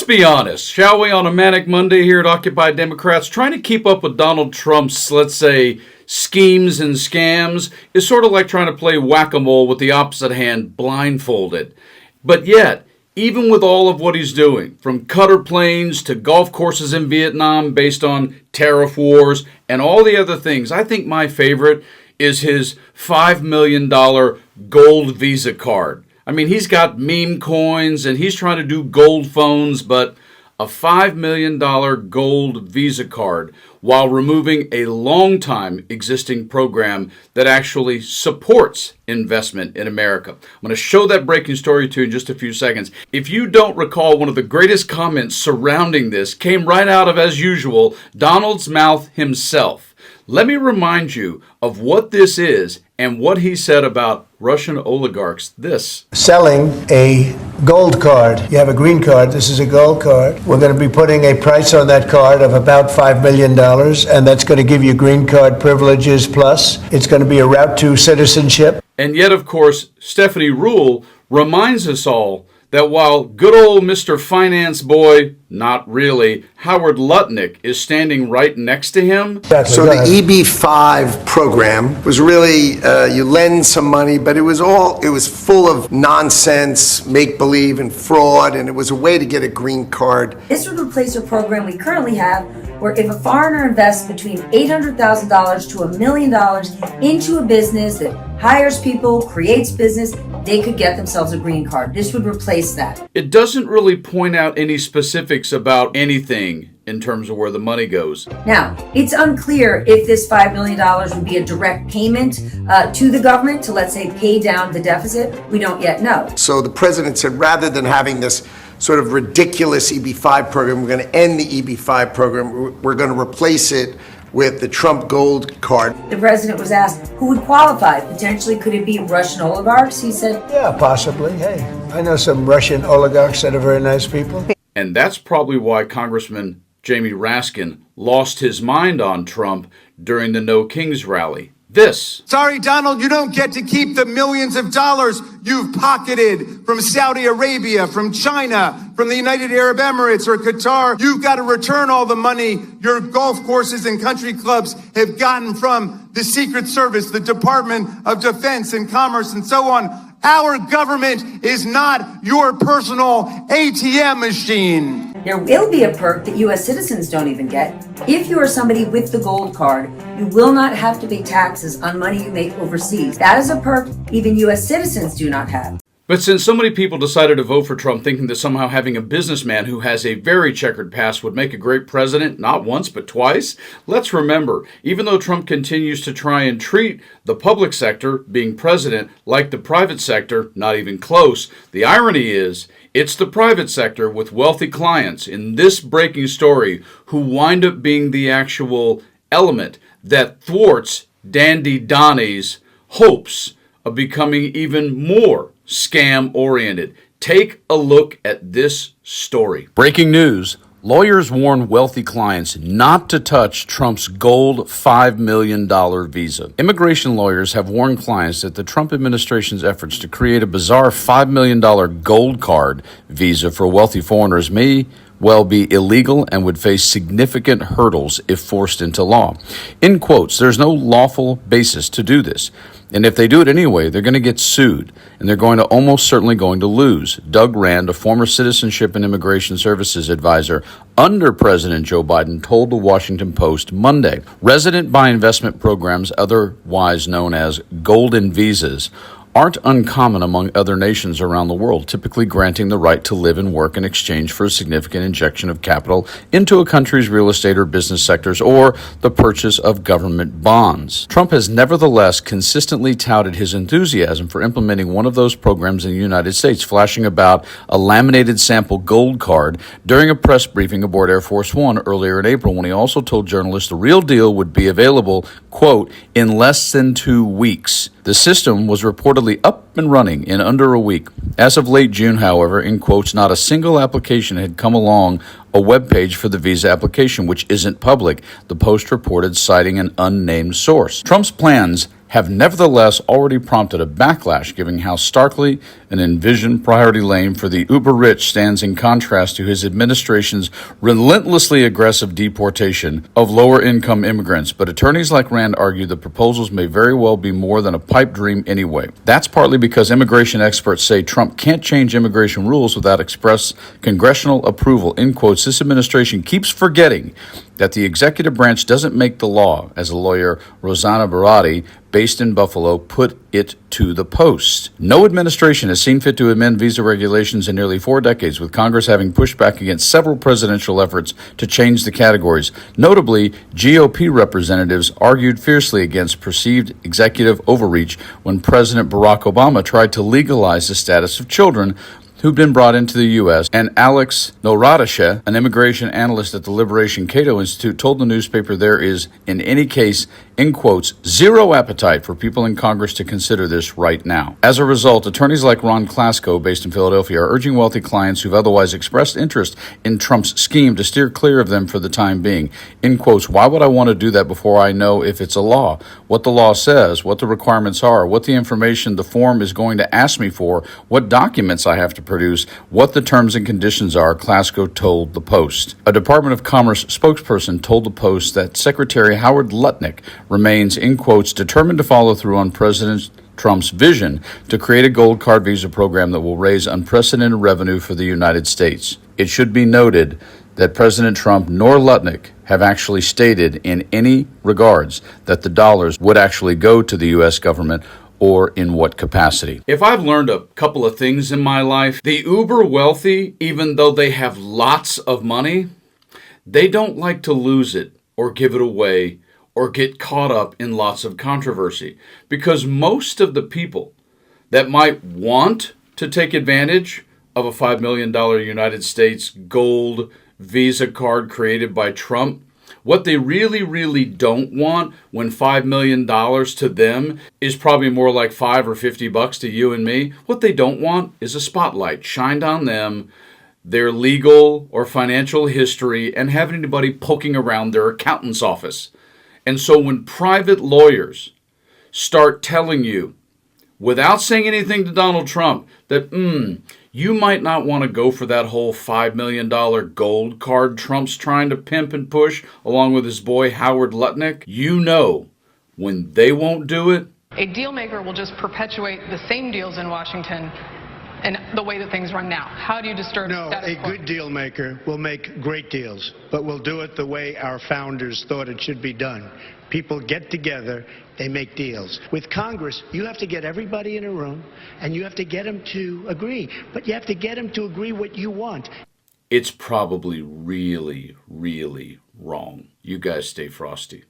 be honest, shall we, on a Manic Monday here at Occupy Democrats? Trying to keep up with Donald Trump's, let's say, schemes and scams is sort of like trying to play whack-a-mole with the opposite hand blindfolded. But yet, even with all of what he's doing, from cutter planes to golf courses in Vietnam based on tariff wars and all the other things, I think my favorite is his $5 million gold Visa card. I mean, he's got meme coins and he's trying to do gold phones, but a $5 million gold Visa card while removing a long-time existing program that actually supports investment in America. I'm going to show that breaking story to you in just a few seconds. If you don't recall, one of the greatest comments surrounding this came right out of, as usual, Donald's mouth himself. Let me remind you of what this is and what he said about Russian oligarchs. This. Selling a gold card. You have a green card. This is a gold card. We're going to be putting a price on that card of about $5 million, and that's going to give you green card privileges plus. It's going to be a route to citizenship. And yet, of course, Stephanie Ruhle reminds us all that while good old Mr. Finance Boy, not really, Howard Lutnick is standing right next to him. Exactly. So the EB-5 program was really, you lend some money, but it was full of nonsense, make-believe, and fraud, and it was a way to get a green card. This would replace a program we currently have where if a foreigner invests between $800,000 to $1 million into a business that hires people, creates business, they could get themselves a green card. This would replace that. It doesn't really point out any specifics about anything in terms of where the money goes. Now, it's unclear if this $5 million would be a direct payment to the government to, let's say, pay down the deficit. We don't yet know. So the president said rather than having this sort of ridiculous EB-5 program, we're going to end the EB-5 program. We're going to replace it with the Trump Gold Card. The president was asked who would qualify. Potentially, could it be Russian oligarchs? He said, Yeah, possibly. Hey, I know some Russian oligarchs that are very nice people. And that's probably why Congressman Jamie Raskin lost his mind on Trump during the No Kings rally. This. Sorry, Donald, you don't get to keep the millions of dollars you've pocketed from Saudi Arabia, from China, from the United Arab Emirates or Qatar. You've got to return all the money your golf courses and country clubs have gotten from the Secret Service, the Department of Defense and Commerce, and so on. Our government is not your personal ATM machine. there will be a perk that U.S. citizens don't even get. If you are somebody with the gold card, you will not have to pay taxes on money you make overseas. That is a perk even U.S. citizens do not have. But since so many people decided to vote for Trump thinking that somehow having a businessman who has a very checkered past would make a great president, not once but twice, let's remember, even though Trump continues to try and treat the public sector, being president, like the private sector, not even close, the irony is it's the private sector with wealthy clients in this breaking story who wind up being the actual element that thwarts Dandy Donnie's hopes of becoming even more scam-oriented. Take a look at this story. Breaking news. Lawyers warn wealthy clients not to touch Trump's gold $5 million visa. Immigration lawyers have warned clients that the Trump administration's efforts to create a bizarre $5 million gold card visa for wealthy foreigners may well be illegal and would face significant hurdles if forced into law. In quotes, there's no lawful basis to do this. And if they do it anyway, they're going to get sued, and they're almost certainly going to lose. Doug Rand, a former Citizenship and Immigration Services advisor under President Joe Biden, told the Washington Post Monday, resident by investment programs, otherwise known as golden visas, aren't uncommon among other nations around the world, typically granting the right to live and work in exchange for a significant injection of capital into a country's real estate or business sectors or the purchase of government bonds. Trump has nevertheless consistently touted his enthusiasm for implementing one of those programs in the United States, flashing about a laminated sample gold card during a press briefing aboard Air Force One earlier in April, when he also told journalists the real deal would be available, quote, in less than 2 weeks. The system was reportedly up and running in under a week. As of late June, however, in quotes, not a single application had come along a web page for the visa application, which isn't public, the Post reported, citing an unnamed source. Trump's plans have nevertheless already prompted a backlash, given how starkly An envisioned priority lane for the uber-rich stands in contrast to his administration's relentlessly aggressive deportation of lower-income immigrants, but attorneys like Rand argue the proposals may very well be more than a pipe dream anyway. That's partly because immigration experts say Trump can't change immigration rules without express congressional approval. In quotes, this administration keeps forgetting that the executive branch doesn't make the law, as a lawyer, Rosanna Barati, based in Buffalo, put it to the post. No administration has seen fit to amend visa regulations in nearly 4 decades, with Congress having pushed back against several presidential efforts to change the categories. Notably, GOP representatives argued fiercely against perceived executive overreach when President Barack Obama tried to legalize the status of children who've been brought into the U.S., and Alex Noradashe, an immigration analyst at the Liberation Cato Institute, told the newspaper there is, in any case, in quotes, zero appetite for people in Congress to consider this right now. As a result, attorneys like Ron Klasko, based in Philadelphia, are urging wealthy clients who've otherwise expressed interest in Trump's scheme to steer clear of them for the time being. In quotes, why would I want to do that before I know if it's a law, what the law says, what the requirements are, what the information the form is going to ask me for, what documents I have to produce, what the terms and conditions are, Klasko told the Post. A Department of Commerce spokesperson told the Post that Secretary Howard Lutnick remains, in quotes, determined to follow through on President Trump's vision to create a gold card visa program that will raise unprecedented revenue for the United States. It should be noted that President Trump nor Lutnick have actually stated in any regards that the dollars would actually go to the U.S. government or in what capacity. If I've learned a couple of things in my life, the uber wealthy, even though they have lots of money, they don't like to lose it or give it away or get caught up in lots of controversy. Because most of the people that might want to take advantage of a $5 million United States gold Visa card created by Trump, what they really, really don't want when $5 million to them is probably more like $5 or $50 to you and me. What they don't want is a spotlight shined on them, their legal or financial history, and have anybody poking around their accountant's office. And so when private lawyers start telling you, without saying anything to Donald Trump, that you might not want to go for that whole $5 million gold card Trump's trying to pimp and push along with his boy Howard Lutnick, you know when they won't do it. A deal maker will just perpetuate the same deals in Washington and the way that things run now. How do you disturb No, status quo? a good deal maker will make great deals, but will do it the way our founders thought it should be done. People get together, they make deals. With Congress, you have to get everybody in a room, and you have to get them to agree. But you have to get them to agree what you want. It's probably really, really wrong. You guys stay frosty.